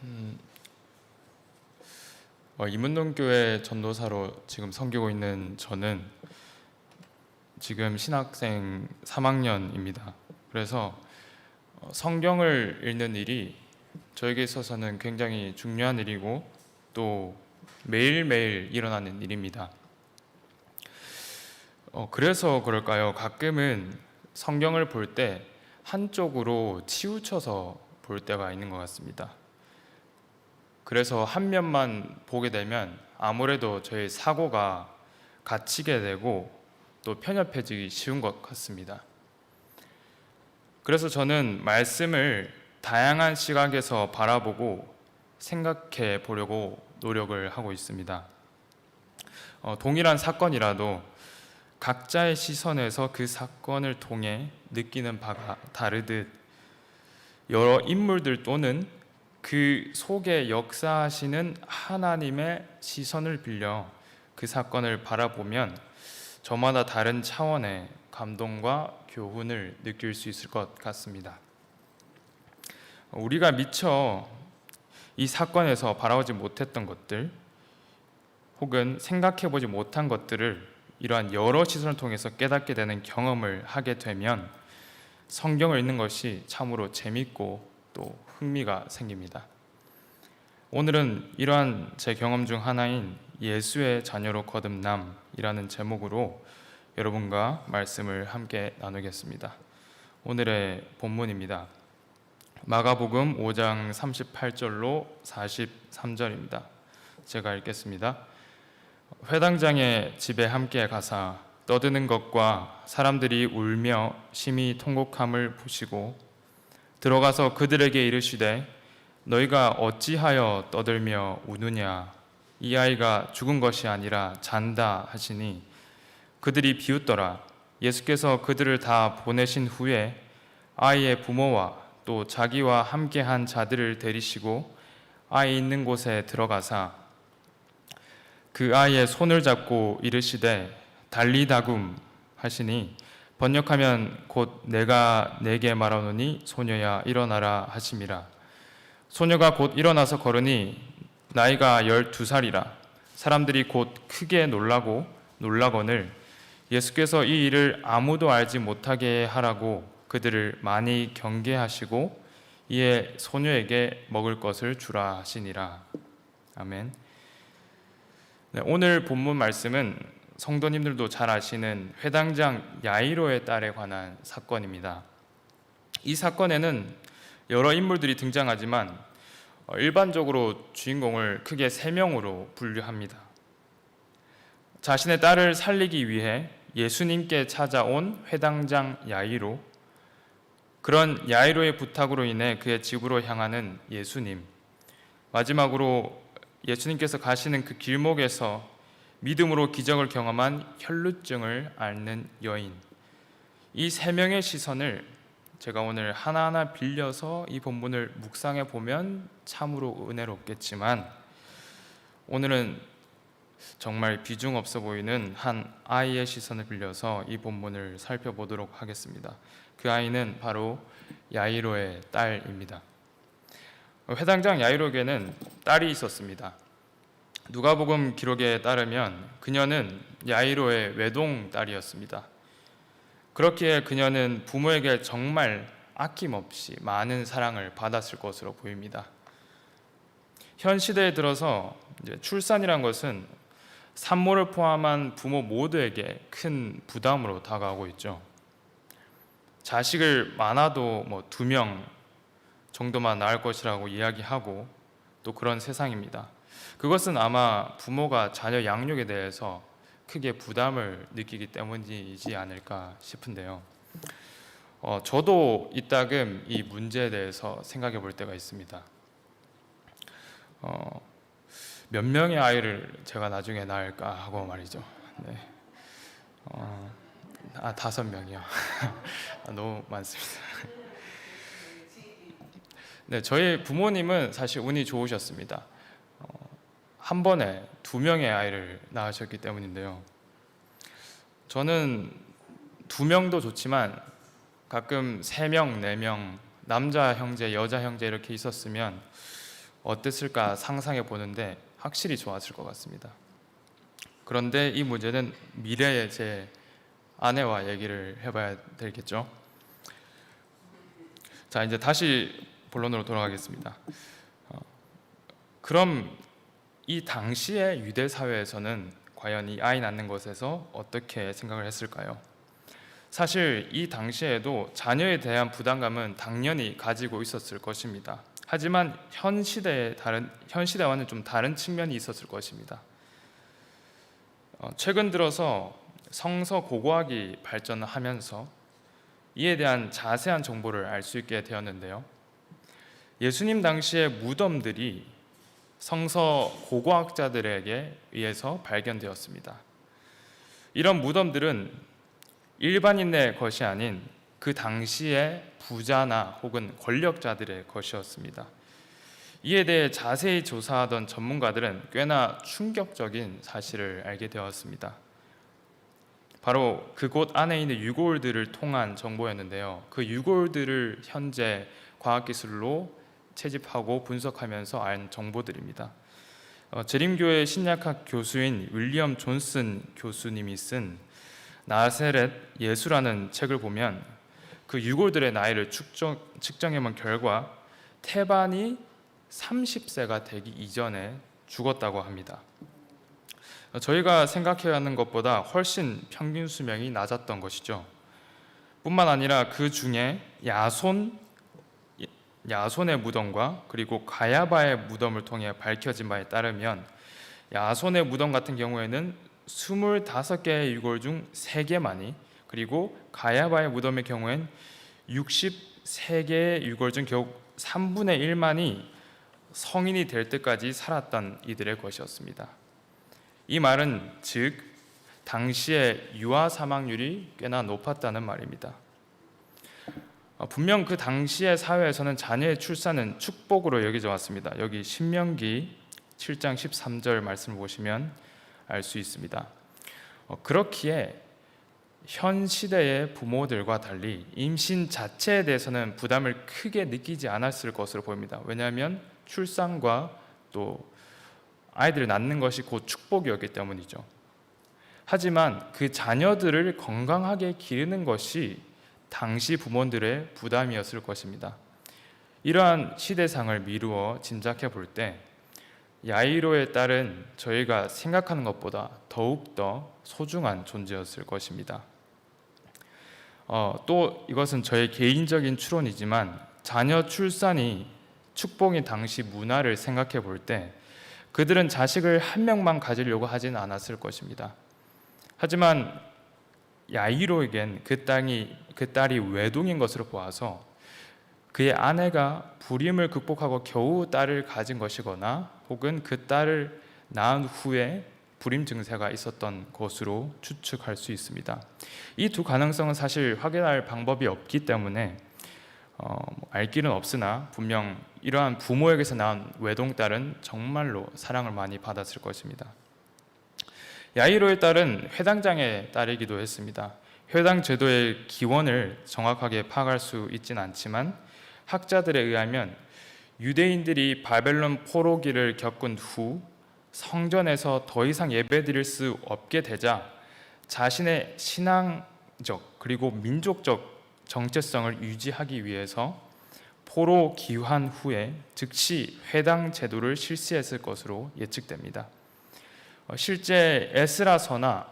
음, 이문동교회 전도사로 지금 섬기고 있는 저는 지금 신학생 3학년입니다. 그래서 성경을 읽는 일이 저에게 있어서는 굉장히 중요한 일이고 또 매일매일 일어나는 일입니다. 그래서 그럴까요? 가끔은 성경을 볼 때 한쪽으로 치우쳐서 볼 때가 있는 것 같습니다. 그래서 한 면만 보게 되면 아무래도 저의 사고가 갇히게 되고 또 편협해지기 쉬운 것 같습니다. 그래서 저는 말씀을 다양한 시각에서 바라보고 생각해 보려고 노력을 하고 있습니다. 동일한 사건이라도 각자의 시선에서 그 사건을 통해 느끼는 바가 다르듯 여러 인물들 또는 그 속에 역사하시는 하나님의 시선을 빌려 그 사건을 바라보면 저마다 다른 차원의 감동과 교훈을 느낄 수 있을 것 같습니다. 우리가 미처 이 사건에서 바라보지 못했던 것들 혹은 생각해보지 못한 것들을 이러한 여러 시선을 통해서 깨닫게 되는 경험을 하게 되면 성경을 읽는 것이 참으로 재밌고 또 흥미가 생깁니다. 오늘은 이러한 제 경험 중 하나인 예수의 자녀로 거듭남이라는 제목으로 여러분과 말씀을 함께 나누겠습니다. 오늘의 본문입니다. 마가복음 5장 38절로 43절입니다. 제가 읽겠습니다. 회당장의 집에 함께 가사 떠드는 것과 사람들이 울며 심히 통곡함을 보시고 들어가서 그들에게 이르시되 너희가 어찌하여 떠들며 우느냐 이 아이가 죽은 것이 아니라 잔다 하시니 그들이 비웃더라. 예수께서 그들을 다 보내신 후에 아이의 부모와 또 자기와 함께한 자들을 데리시고 아이 있는 곳에 들어가사 그 아이의 손을 잡고 이르시되 달리다굼 하시니 번역하면 곧 내가 내게 말하노니 소녀야 일어나라 하심이라. 소녀가 곧 일어나서 걸으니 나이가 12살이라. 사람들이 곧 크게 놀라거늘 예수께서 이 일을 아무도 알지 못하게 하라고 그들을 많이 경계하시고 이에 소녀에게 먹을 것을 주라 하시니라. 아멘. 네, 오늘 본문 말씀은 성도님들도 잘 아시는 회당장 야이로의 딸에 관한 사건입니다. 이 사건에는 여러 인물들이 등장하지만 일반적으로 주인공을 크게 3명으로 분류합니다. 자신의 딸을 살리기 위해 예수님께 찾아온 회당장 야이로, 그런 야이로의 부탁으로 인해 그의 집으로 향하는 예수님, 마지막으로 예수님께서 가시는 그 길목에서 믿음으로 기적을 경험한 혈루증을 앓는 여인, 이 3명의 시선을 제가 오늘 하나하나 빌려서 이 본문을 묵상해 보면 참으로 은혜롭겠지만 오늘은 정말 비중 없어 보이는 한 아이의 시선을 빌려서 이 본문을 살펴보도록 하겠습니다. 그 아이는 바로 야이로의 딸입니다. 회당장 야이로에게는 딸이 있었습니다. 누가복음 기록에 따르면 그녀는 야이로의 외동딸이었습니다. 그렇기에 그녀는 부모에게 정말 아낌없이 많은 사랑을 받았을 것으로 보입니다. 현 시대에 들어서 출산이란 것은 산모를 포함한 부모 모두에게 큰 부담으로 다가오고 있죠. 자식을 많아도 2명 정도만 낳을 것이라고 이야기하고 또 그런 세상입니다. 그것은 아마 부모가 자녀 양육에 대해서 크게 부담을 느끼기 때문이지 않을까 싶은데요. 저도 이따금 이 문제에 대해서 생각해 볼 때가 있습니다. 몇 명의 아이를 제가 나중에 낳을까 하고 말이죠. 네. 5명이요. 너무 많습니다. 네, 저희 부모님은 사실 운이 좋으셨습니다. 한 번에 2명의 아이를 낳으셨기 때문인데요. 저는 2명도 좋지만 가끔 3명, 4명, 남자 형제, 여자 형제 이렇게 있었으면 어땠을까 상상해 보는데 확실히 좋았을 것 같습니다. 그런데 이 문제는 미래의 제 아내와 얘기를 해봐야 되겠죠. 자, 이제 다시 본론으로 돌아가겠습니다. 그럼 이 당시의 유대 사회에서는 과연 이 아이 낳는 것에서 어떻게 생각을 했을까요? 사실 이 당시에도 자녀에 대한 부담감은 당연히 가지고 있었을 것입니다. 하지만 현 시대와는 좀 다른 측면이 있었을 것입니다. 최근 들어서 성서 고고학이 발전하면서 이에 대한 자세한 정보를 알 수 있게 되었는데요. 예수님 당시의 무덤들이 성서 고고학자들에게 의해서 발견되었습니다. 이런 무덤들은 일반인의 것이 아닌 그 당시의 부자나 혹은 권력자들의 것이었습니다. 이에 대해 자세히 조사하던 전문가들은 꽤나 충격적인 사실을 알게 되었습니다. 바로 그곳 안에 있는 유골들을 통한 정보였는데요. 그 유골들을 현재 과학기술로 채집하고 분석하면서 알 정보들입니다. 재림교회 신약학 교수인 윌리엄 존슨 교수님이 쓴 나세렛 예수라는 책을 보면 그 유골들의 나이를 측정해본 결과 태반이 30세가 되기 이전에 죽었다고 합니다. 저희가 생각해야 하는 것보다 훨씬 평균 수명이 낮았던 것이죠. 뿐만 아니라 그 중에 야손의 무덤과 그리고 가야바의 무덤을 통해 밝혀진 바에 따르면 야손의 무덤 같은 경우에는 25개의 유골 중 3개만이, 그리고 가야바의 무덤의 경우엔 63개의 유골 중 겨우 3분의 1만이 성인이 될 때까지 살았던 이들의 것이었습니다. 이 말은 즉 당시의 유아 사망률이 꽤나 높았다는 말입니다. 분명 그 당시의 사회에서는 자녀의 출산은 축복으로 여겨져 왔습니다. 여기 신명기 7장 13절 말씀을 보시면 알 수 있습니다. 그렇기에 현 시대의 부모들과 달리 임신 자체에 대해서는 부담을 크게 느끼지 않았을 것으로 보입니다. 왜냐하면 출산과 또 아이들을 낳는 것이 곧 축복이었기 때문이죠. 하지만 그 자녀들을 건강하게 기르는 것이 당시 부모들의 부담이었을 것입니다. 이러한 시대상을 미루어 짐작해 볼 때 야이로의 딸은 저희가 생각하는 것보다 더욱더 소중한 존재였을 것입니다. 또 이것은 저의 개인적인 추론이지만 자녀 출산이 축복인 당시 문화를 생각해 볼 때 그들은 자식을 한 명만 가지려고 하진 않았을 것입니다. 하지만 야이로에겐 그 딸이 외동인 것으로 보아서 그의 아내가 불임을 극복하고 겨우 딸을 가진 것이거나 혹은 그 딸을 낳은 후에 불임 증세가 있었던 것으로 추측할 수 있습니다. 이 두 가능성은 사실 확인할 방법이 없기 때문에 알 길은 없으나 분명 이러한 부모에게서 낳은 외동딸은 정말로 사랑을 많이 받았을 것입니다. 야이로의 딸은 회당장의 딸이기도 했습니다. 회당 제도의 기원을 정확하게 파악할 수 있지는 않지만 학자들에 의하면 유대인들이 바벨론 포로기를 겪은 후 성전에서 더 이상 예배드릴 수 없게 되자 자신의 신앙적 그리고 민족적 정체성을 유지하기 위해서 포로 귀환 후에 즉시 회당 제도를 실시했을 것으로 예측됩니다. 실제 에스라서나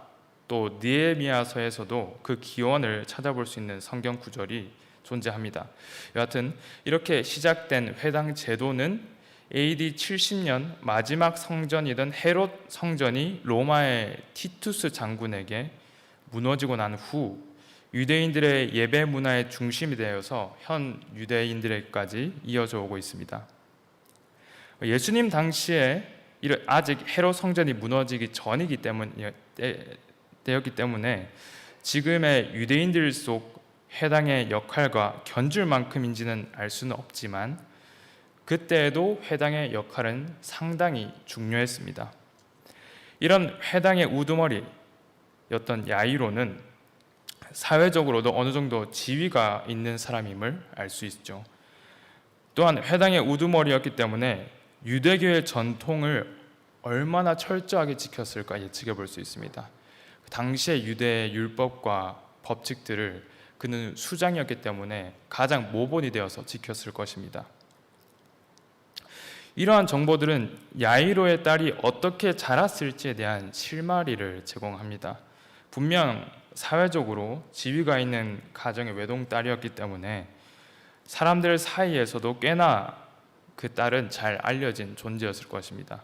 또 느헤미야서에서도 그 기원을 찾아볼 수 있는 성경 구절이 존재합니다. 여하튼 이렇게 시작된 회당 제도는 AD 70년 마지막 성전이던 헤롯 성전이 로마의 티투스 장군에게 무너지고 난 후 유대인들의 예배 문화의 중심이 되어서 현 유대인들에게까지 이어져 오고 있습니다. 예수님 당시에 아직 헤롯 성전이 무너지기 전이기 때문에 지금의 유대인들 속 회당의 역할과 견줄 만큼인지는 알 수는 없지만 그때에도 회당의 역할은 상당히 중요했습니다. 이런 회당의 우두머리였던 야이로는 사회적으로도 어느 정도 지위가 있는 사람임을 알 수 있죠. 또한 회당의 우두머리였기 때문에 유대교의 전통을 얼마나 철저하게 지켰을까 예측해 볼 수 있습니다. 당시의 유대의 율법과 법칙들을 그는 수장이었기 때문에 가장 모본이 되어서 지켰을 것입니다. 이러한 정보들은 야이로의 딸이 어떻게 자랐을지에 대한 실마리를 제공합니다. 분명 사회적으로 지위가 있는 가정의 외동딸이었기 때문에 사람들 사이에서도 꽤나 그 딸은 잘 알려진 존재였을 것입니다.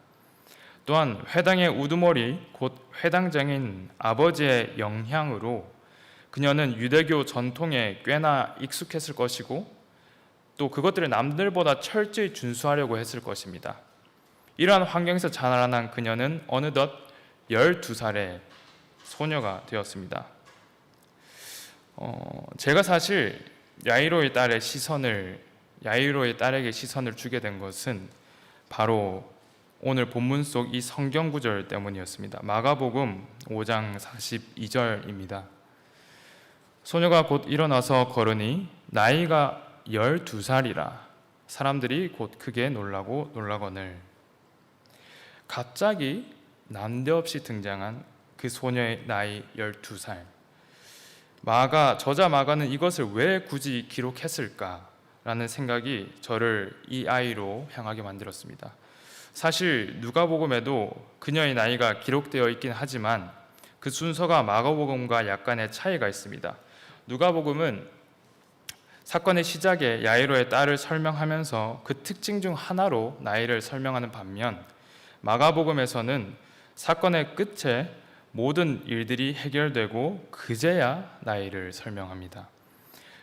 또한 회당의 우두머리 곧 회당장인 아버지의 영향으로 그녀는 유대교 전통에 꽤나 익숙했을 것이고 또 그것들을 남들보다 철저히 준수하려고 했을 것입니다. 이러한 환경에서 자라난 그녀는 어느덧 12살의 소녀가 되었습니다. 제가 사실 야이로의 딸에게 시선을 주게 된 것은 바로 오늘 본문 속 이 성경 구절 때문이었습니다. 마가복음 5장 42절입니다. 소녀가 곧 일어나서 걸으니 나이가 12살이라 사람들이 곧 크게 놀라거늘. 갑자기 난데없이 등장한 그 소녀의 나이 12살. 저자 마가는 이것을 왜 굳이 기록했을까라는 생각이 저를 이 아이로 향하게 만들었습니다. 사실 누가복음에도 그녀의 나이가 기록되어 있긴 하지만 그 순서가 마가복음과 약간의 차이가 있습니다. 누가복음은 사건의 시작에 야이로의 딸을 설명하면서 그 특징 중 하나로 나이를 설명하는 반면 마가복음에서는 사건의 끝에 모든 일들이 해결되고 그제야 나이를 설명합니다.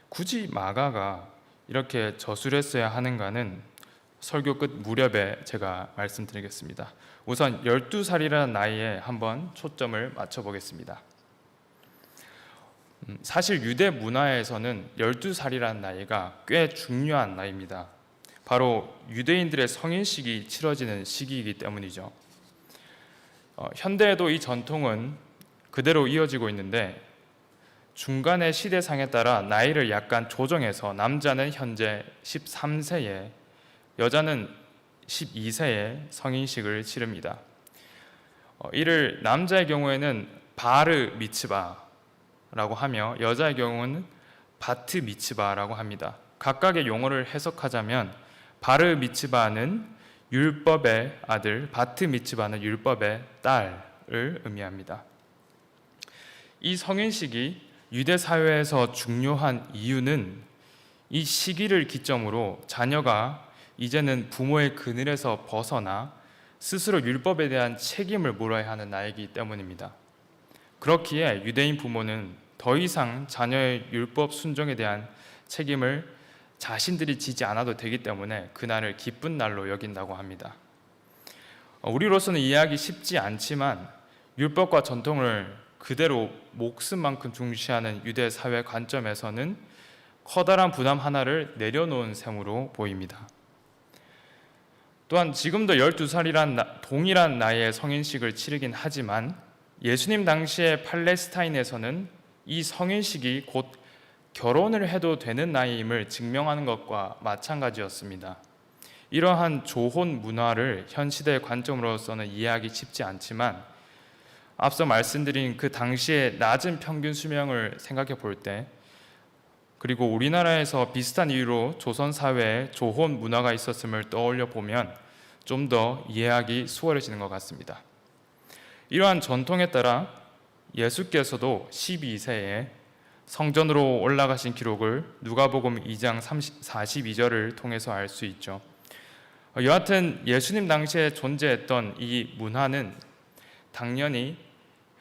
굳이 마가가 이렇게 저술했어야 하는가는 설교 끝 무렵에 제가 말씀드리겠습니다. 우선 12살이라는 나이에 한번 초점을 맞춰보겠습니다. 사실 유대 문화에서는 12살이라는 나이가 꽤 중요한 나이입니다. 바로 유대인들의 성인식이 치러지는 시기이기 때문이죠. 현대에도 이 전통은 그대로 이어지고 있는데 중간의 시대상에 따라 나이를 약간 조정해서 남자는 현재 13세에 여자는 12세에 성인식을 치릅니다. 이를 남자의 경우에는 바르 미츠바라고 하며 여자의 경우는 바트 미츠바라고 합니다. 각각의 용어를 해석하자면 바르 미츠바는 율법의 아들, 바트 미츠바는 율법의 딸을 의미합니다. 이 성인식이 유대 사회에서 중요한 이유는 이 시기를 기점으로 자녀가 이제는 부모의 그늘에서 벗어나 스스로 율법에 대한 책임을 물어야 하는 나이기 때문입니다. 그렇기에 유대인 부모는 더 이상 자녀의 율법 순종에 대한 책임을 자신들이 지지 않아도 되기 때문에 그날을 기쁜 날로 여긴다고 합니다. 우리로서는 이해하기 쉽지 않지만 율법과 전통을 그대로 목숨만큼 중시하는 유대 사회 관점에서는 커다란 부담 하나를 내려놓은 셈으로 보입니다. 또한 지금도 12살이란 동일한 나이에 성인식을 치르긴 하지만 예수님 당시의 팔레스타인에서는 이 성인식이 곧 결혼을 해도 되는 나이임을 증명하는 것과 마찬가지였습니다. 이러한 조혼 문화를 현 시대의 관점으로서는 이해하기 쉽지 않지만 앞서 말씀드린 그 당시의 낮은 평균 수명을 생각해 볼 때 그리고 우리나라에서 비슷한 이유로 조선 사회에 조혼 문화가 있었음을 떠올려 보면 좀 더 이해하기 수월해지는 것 같습니다. 이러한 전통에 따라 예수께서도 12세에 성전으로 올라가신 기록을 누가복음 2장 42절을 통해서 알 수 있죠. 여하튼 예수님 당시에 존재했던 이 문화는 당연히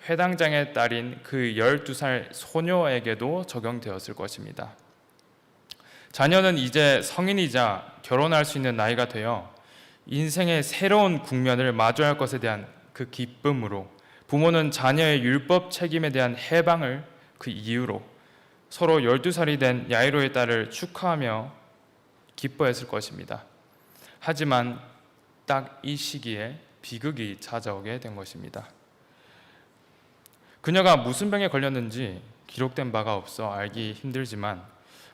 회당장의 딸인 그 12살 소녀에게도 적용되었을 것입니다. 자녀는 이제 성인이자 결혼할 수 있는 나이가 되어 인생의 새로운 국면을 마주할 것에 대한 그 기쁨으로 부모는 자녀의 율법 책임에 대한 해방을 그 이유로 서로 12살이 된 야이로의 딸을 축하하며 기뻐했을 것입니다. 하지만 딱 이 시기에 비극이 찾아오게 된 것입니다. 그녀가 무슨 병에 걸렸는지 기록된 바가 없어 알기 힘들지만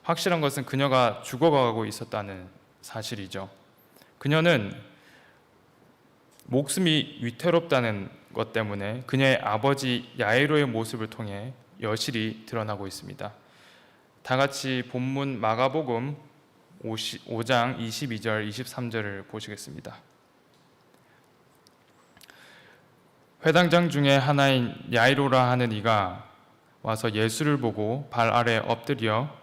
확실한 것은 그녀가 죽어가고 있었다는 사실이죠. 그녀는 목숨이 위태롭다는 것 때문에 그녀의 아버지 야이로의 모습을 통해 여실히 드러나고 있습니다. 다 같이 본문 마가복음 5장 22절 23절을 보시겠습니다. 회당장 중에 하나인 야이로라 하는 이가 와서 예수를 보고 발 아래 엎드려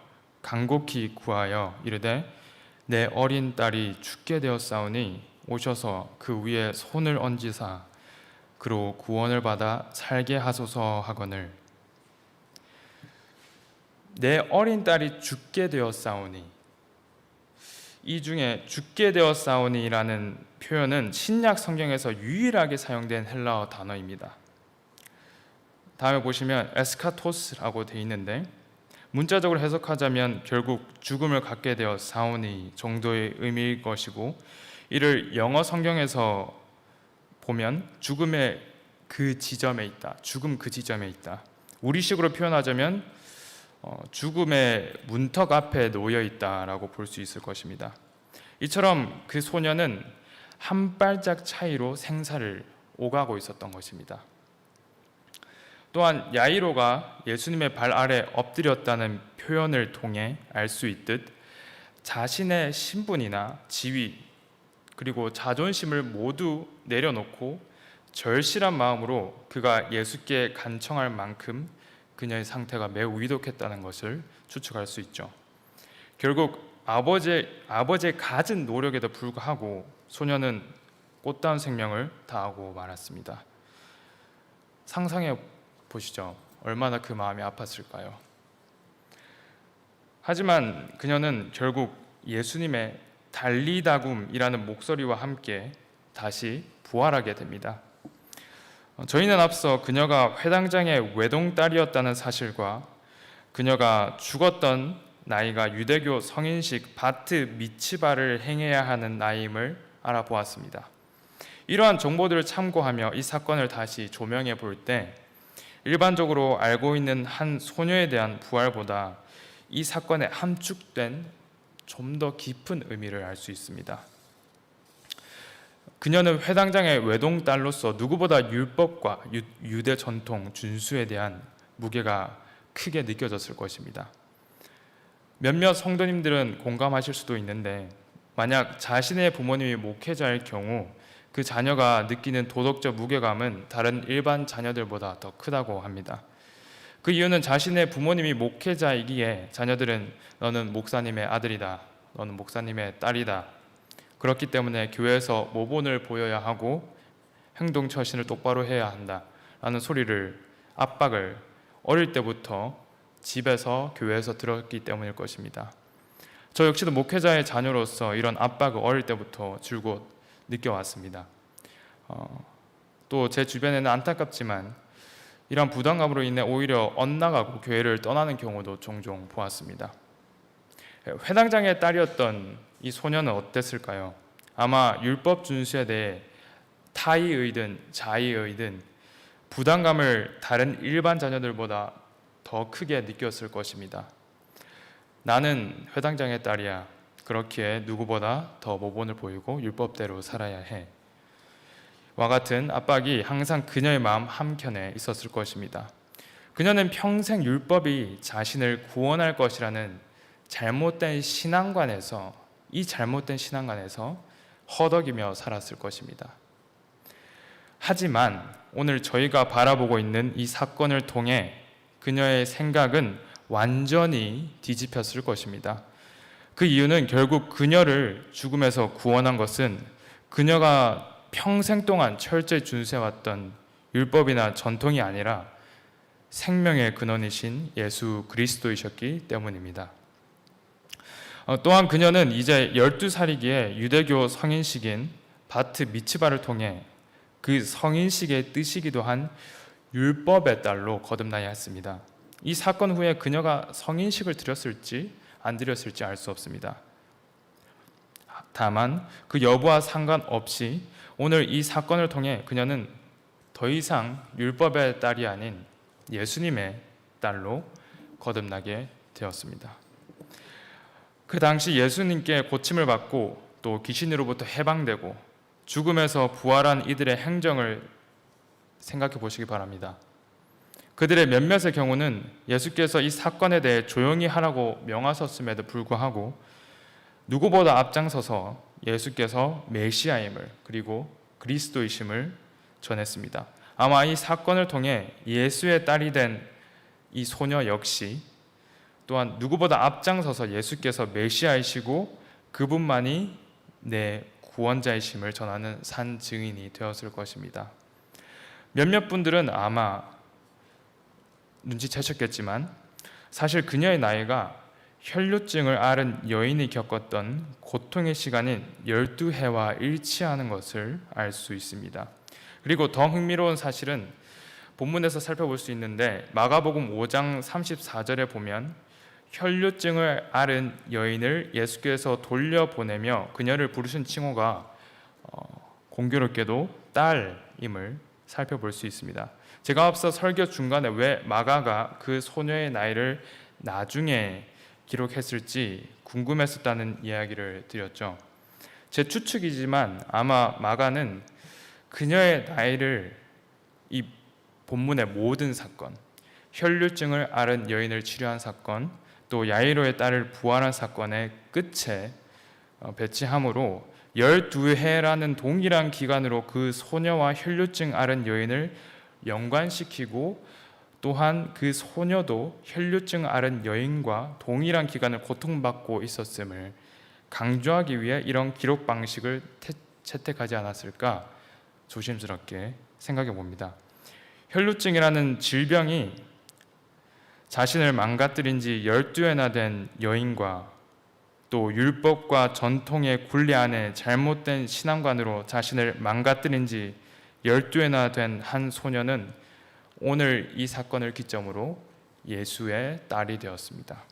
간곡히 구하여 이르되 내 어린 딸이 죽게 되었사오니 오셔서 그 위에 손을 얹으사 그로 구원을 받아 살게 하소서 하거늘. 내 어린 딸이 죽게 되었사오니, 이 중에 죽게 되었사오니라는 표현은 신약 성경에서 유일하게 사용된 헬라어 단어입니다. 다음에 보시면 에스카토스라고 되어 있는데 문자적으로 해석하자면 결국 죽음을 갖게 되어 사오니 정도의 의미일 것이고, 이를 영어 성경에서 보면 죽음의 그 지점에 있다, 죽음 그 지점에 있다, 우리식으로 표현하자면 죽음의 문턱 앞에 놓여 있다라고 볼 수 있을 것입니다. 이처럼 그 소녀는 한 발짝 차이로 생사를 오가고 있었던 것입니다. 또한 야이로가 예수님의 발 아래 엎드렸다는 표현을 통해 알 수 있듯 자신의 신분이나 지위 그리고 자존심을 모두 내려놓고 절실한 마음으로 그가 예수께 간청할 만큼 그녀의 상태가 매우 위독했다는 것을 추측할 수 있죠. 결국 아버지의 갖은 노력에도 불구하고 소녀는 꽃다운 생명을 다하고 말았습니다. 상상해 보시죠. 얼마나 그 마음이 아팠을까요? 하지만 그녀는 결국 예수님의 달리다굼이라는 목소리와 함께 다시 부활하게 됩니다. 저희는 앞서 그녀가 회당장의 외동딸이었다는 사실과 그녀가 죽었던 나이가 유대교 성인식 바트 미츠바를 행해야 하는 나이임을 알아보았습니다. 이러한 정보들을 참고하며 이 사건을 다시 조명해 볼 때 일반적으로 알고 있는 한 소녀에 대한 부활보다 이 사건에 함축된 좀 더 깊은 의미를 알 수 있습니다. 그녀는 회당장의 외동딸로서 누구보다 율법과 유대 전통 준수에 대한 무게가 크게 느껴졌을 것입니다. 몇몇 성도님들은 공감하실 수도 있는데, 만약 자신의 부모님이 목회자일 경우 그 자녀가 느끼는 도덕적 무게감은 다른 일반 자녀들보다 더 크다고 합니다. 그 이유는 자신의 부모님이 목회자이기에 자녀들은 너는 목사님의 아들이다, 너는 목사님의 딸이다, 그렇기 때문에 교회에서 모본을 보여야 하고 행동 처신을 똑바로 해야 한다 라는 소리를, 압박을 어릴 때부터 집에서 교회에서 들었기 때문일 것입니다. 저 역시도 목회자의 자녀로서 이런 압박을 어릴 때부터 줄곧 느껴왔습니다. 또 제 주변에는 안타깝지만 이런 부담감으로 인해 오히려 엇나가고 교회를 떠나는 경우도 종종 보았습니다. 회당장의 딸이었던 이 소녀는 어땠을까요? 아마 율법 준수에 대해 타의이든 자의이든 부담감을 다른 일반 자녀들보다 더 크게 느꼈을 것입니다. 나는 회당장의 딸이야. 그렇기에 누구보다 더 모본을 보이고 율법대로 살아야 해. 와 같은 압박이 항상 그녀의 마음 한켠에 있었을 것입니다. 그녀는 평생 율법이 자신을 구원할 것이라는 잘못된 신앙관에서 허덕이며 살았을 것입니다. 하지만 오늘 저희가 바라보고 있는 이 사건을 통해 그녀의 생각은 완전히 뒤집혔을 것입니다. 그 이유는 결국 그녀를 죽음에서 구원한 것은 그녀가 평생 동안 철저히 준수해왔던 율법이나 전통이 아니라 생명의 근원이신 예수 그리스도이셨기 때문입니다. 또한 그녀는 이제 12살이기에 유대교 성인식인 바트 미츠바를 통해 그 성인식의 뜻이기도 한 율법의 딸로 거듭나야 했습니다. 이 사건 후에 그녀가 성인식을 드렸을지 안 드렸을지 알 수 없습니다. 다만 그 여부와 상관없이 오늘 이 사건을 통해 그녀는 더 이상 율법의 딸이 아닌 예수님의 딸로 거듭나게 되었습니다. 그 당시 예수님께 고침을 받고 또 귀신으로부터 해방되고 죽음에서 부활한 이들의 행정을 생각해 보시기 바랍니다. 그들의 몇몇의 경우는 예수께서 이 사건에 대해 조용히 하라고 명하셨음에도 불구하고 누구보다 앞장서서 예수께서 메시아임을 그리고 그리스도이심을 전했습니다. 아마 이 사건을 통해 예수의 딸이 된 이 소녀 역시 또한 누구보다 앞장서서 예수께서 메시아이시고 그분만이 내 구원자이심을 전하는 산 증인이 되었을 것입니다. 몇몇 분들은 아마 눈치채셨겠지만 사실 그녀의 나이가 혈류증을 앓은 여인이 겪었던 고통의 시간인 12해와 일치하는 것을 알 수 있습니다. 그리고 더 흥미로운 사실은 본문에서 살펴볼 수 있는데 마가복음 5장 34절에 보면 혈류증을 앓은 여인을 예수께서 돌려보내며 그녀를 부르신 칭호가 공교롭게도 딸임을 살펴볼 수 있습니다. 제가 앞서 설교 중간에 왜 마가가 그 소녀의 나이를 나중에 기록했을지 궁금했었다는 이야기를 드렸죠. 제 추측이지만 아마 마가는 그녀의 나이를 이 본문의 모든 사건, 혈류증을 앓은 여인을 치료한 사건, 또 야이로의 딸을 부활한 사건의 끝에 배치함으로 12해라는 동일한 기간으로 그 소녀와 혈류증 앓은 여인을 연관시키고 또한 그 소녀도 혈류증 앓은 여인과 동일한 기간을 고통받고 있었음을 강조하기 위해 이런 기록 방식을 채택하지 않았을까 조심스럽게 생각해 봅니다. 혈류증이라는 질병이 자신을 망가뜨린 지 12회나 된 여인과 또 율법과 전통의 굴레 안에 잘못된 신앙관으로 자신을 망가뜨린 지 12회나 된 한 소녀는 오늘 이 사건을 기점으로 예수의 딸이 되었습니다.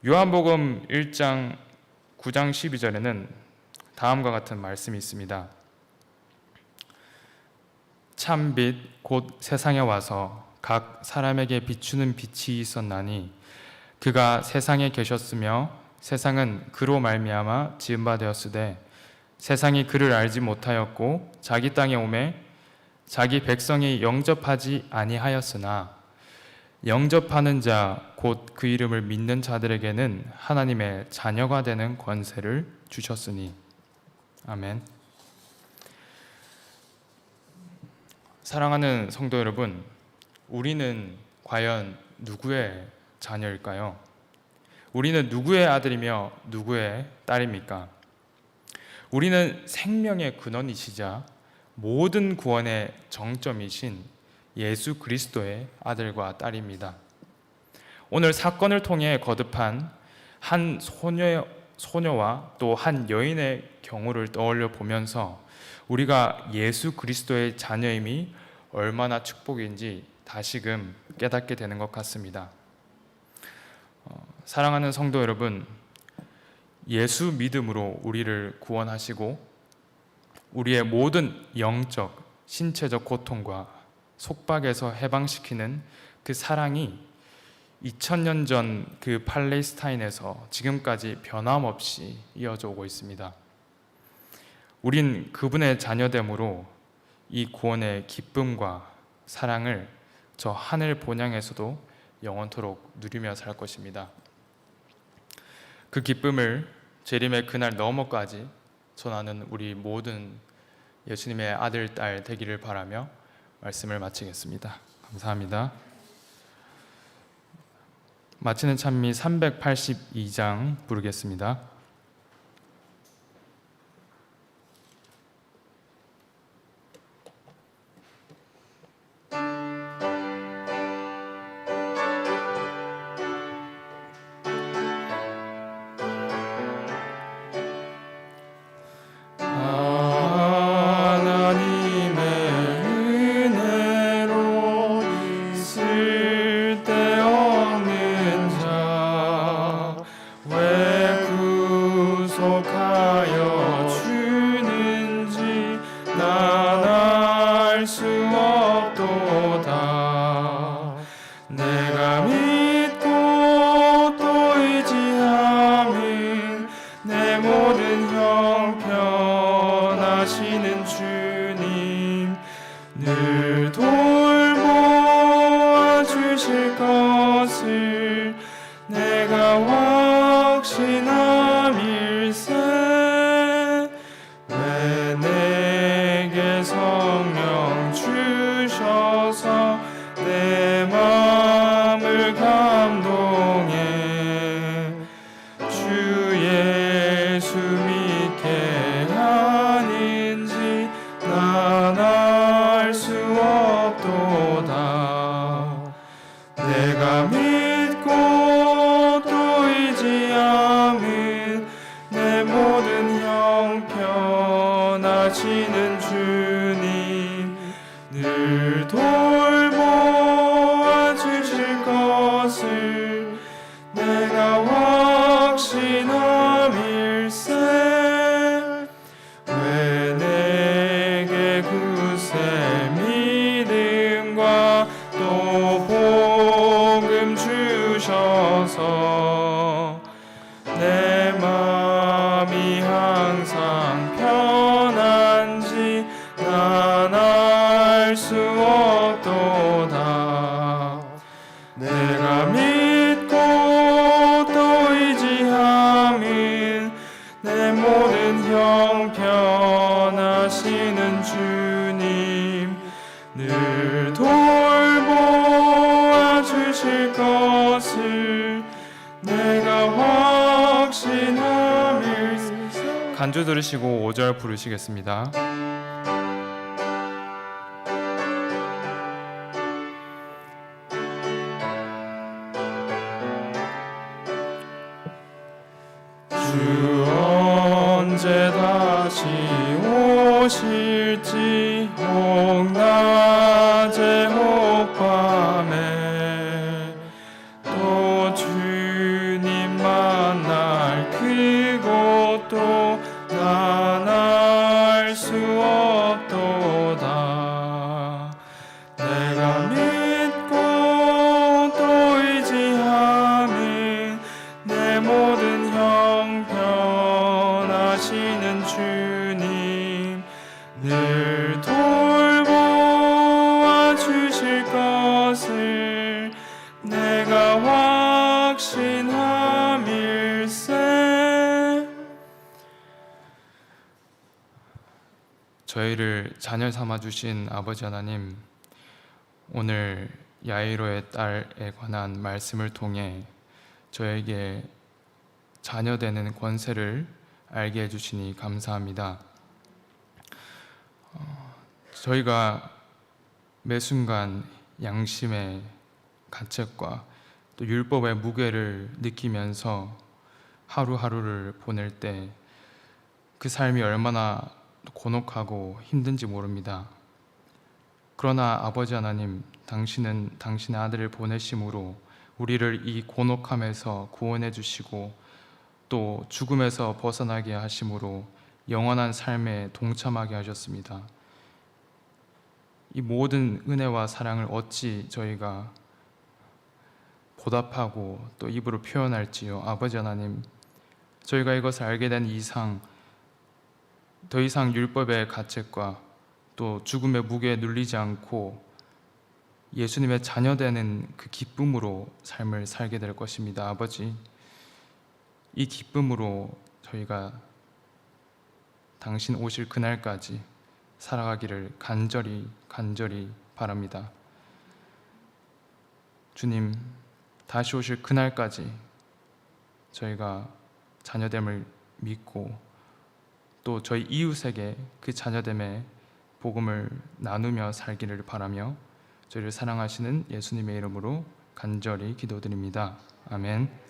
요한복음 1장 9장 12절에는 다음과 같은 말씀이 있습니다. 참빛 곧 세상에 와서 각 사람에게 비추는 빛이 있었나니 그가 세상에 계셨으며 세상은 그로 말미암아 지은 바 되었으되 세상이 그를 알지 못하였고 자기 땅에 오매 자기 백성이 영접하지 아니하였으나 영접하는 자 곧 그 이름을 믿는 자들에게는 하나님의 자녀가 되는 권세를 주셨으니 아멘. 사랑하는 성도 여러분, 우리는 과연 누구의 자녀일까요? 우리는 누구의 아들이며 누구의 딸입니까? 우리는 생명의 근원이시자 모든 구원의 정점이신 예수 그리스도의 아들과 딸입니다. 오늘 사건을 통해 거듭한 한 소녀와 또 한 여인의 경우를 떠올려 보면서 우리가 예수 그리스도의 자녀임이 얼마나 축복인지 다시금 깨닫게 되는 것 같습니다. 사랑하는 성도 여러분, 예수 믿음으로 우리를 구원하시고 우리의 모든 영적, 신체적 고통과 속박에서 해방시키는 그 사랑이 2000년 전 그 팔레스타인에서 지금까지 변함없이 이어져 오고 있습니다. 우린 그분의 자녀됨으로 이 구원의 기쁨과 사랑을 저 하늘 본향에서도 영원토록 누리며 살 것입니다. 그 기쁨을 재림의 그날 너머까지 전하는 우리 모든 예수님의 아들, 딸 되기를 바라며 말씀을 마치겠습니다. 감사합니다. 마치는 찬미 382장 부르겠습니다. 모든 형편아 겸손하시는 주님 늘 돌보아 주실 것을 내가 확신함일세. 왜 내게 성령 주셔서 내 마음을 감동해 주 예수 믿게 하는지 난 알 수 없도다. 내가 믿고 또 의지함은 내 모든 형편하시는 주님 늘 돌보아 주실 것을 내가 확신함일세. 왜 내게 굳세 믿음과 또 복음 주셔서 내 마음이 항상 편한지 난 알 수 없도다. 내가 믿고 또 의지함은 내 모든 형편하시는 주님 늘 돌보아 주실 것을 내가 확신함일세. 간주 들으시고 5절 부르시겠습니다. 주 언제 다시 오실지 혹 낮에 혹 밤에 또 주님 만날 그곳도 난 알 수 없도다. 내가 믿고 또 의지함은 내 모든 형편하시는 주님 늘 돌보아 주실 것을 내가 확신함일세. 저희를 자녀 삼아 주신 아버지 하나님, 오늘 야이로의 딸에 관한 말씀을 통해 저에게 자녀 되는 권세를 알게 해주시니 감사합니다. 저희가 매 순간 양심의 가책과 또 율법의 무게를 느끼면서 하루하루를 보낼 때 그 삶이 얼마나 곤혹하고 힘든지 모릅니다. 그러나 아버지 하나님, 당신은 당신의 아들을 보내심으로 우리를 이 곤혹함에서 구원해 주시고 또 죽음에서 벗어나게 하심으로 영원한 삶에 동참하게 하셨습니다. 이 모든 은혜와 사랑을 어찌 저희가 보답하고 또 입으로 표현할지요. 아버지 하나님, 저희가 이것을 알게 된 이상 더 이상 율법의 가책과 또 죽음의 무게에 눌리지 않고 예수님의 자녀되는 그 기쁨으로 삶을 살게 될 것입니다. 아버지, 이 기쁨으로 저희가 당신 오실 그날까지 살아가기를 간절히 바랍니다. 주님, 다시 오실 그날까지 저희가 자녀됨을 믿고 또 저희 이웃에게 그 자녀됨의 복음을 나누며 살기를 바라며 저희를 사랑하시는 예수님의 이름으로 간절히 기도드립니다. 아멘.